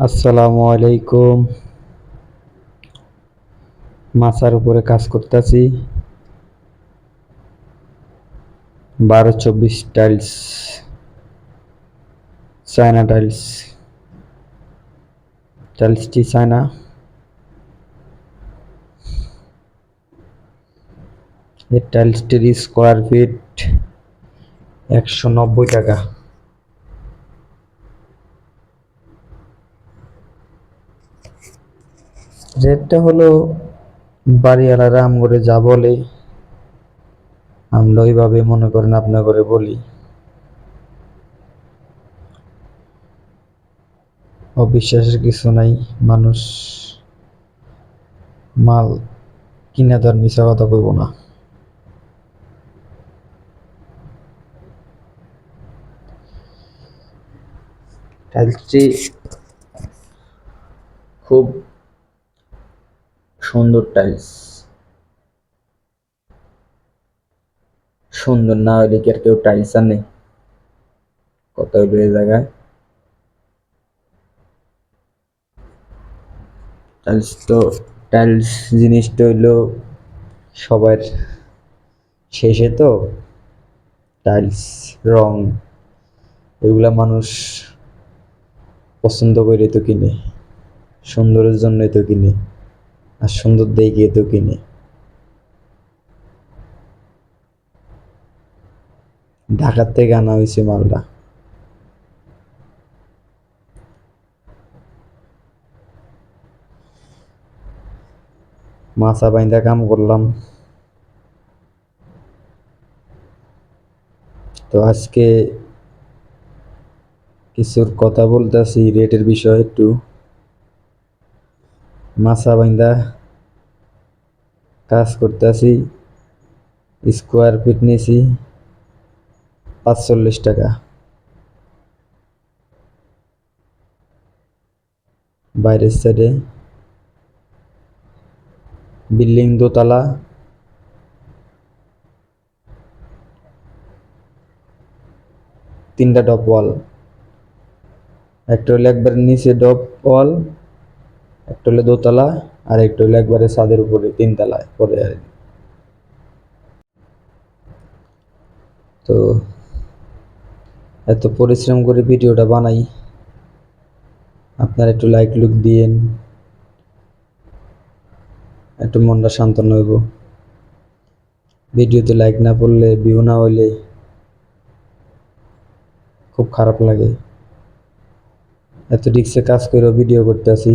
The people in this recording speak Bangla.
আসসালামু আলাইকুম। মাচার উপরে কাজ করতেছি। 12-24 টাইলস, চায়না টাইলস। টাইলসটি চায়না। এই টাইলসটির স্কোয়ার ফিট 190 টাকা। রেটটা হলো বাড়িওয়ালারা আমগরে যা বলে আমরা ওইভাবে মনে করেন আপনার করে বলি। অবিশ্বাসের কিছু নাই। মানুষ মাল কিনা তার মিছা কথা কইব না। টাইলসটি খুব সুন্দর টাইলস। সুন্দর না হইলে কি আর কেউ টাইলস আনে? কত হইলো এই জায়গায়। টাইলস জিনিসটা হইলো সবার শেষে তো। টাইলস, রং, এগুলা মানুষ পছন্দ করে তো কিনে, সুন্দরের জন্যই তো কিনে, আর সুন্দর দেখে তো কিনে। ঢাকার থেকে আনা হয়েছে মালটা। মাছা বাইন্দা কাম করলাম। তো আজকে কিছুর কথা বলতেছি রেটের বিষয়ে একটু। মাছা বাইন্দা কাজ করতেছি, স্কোয়ার ফিট নিয়েছি 45 টাকা। বাইরের সাইডে বিল্ডিং দোতলা, 3টা ডপ ওয়াল। একটা হলো একবার নিচে ডপ ওয়াল, একটা হলো দোতলা, আর একটা হলো একবারে ছাদের উপরে 3 তলায় পরে আর কি। তো এত পরিশ্রম করে ভিডিওটা বানাই, আপনারা একটু লাইক লুক দিয়েন, একটু মনটা সান্ত্বনা হইব। ভিডিওতে লাইক না পড়লে, ভিউ না হইলে খুব খারাপ লাগে। এত রিস্কে কাজ করেও ভিডিও করতে আসি।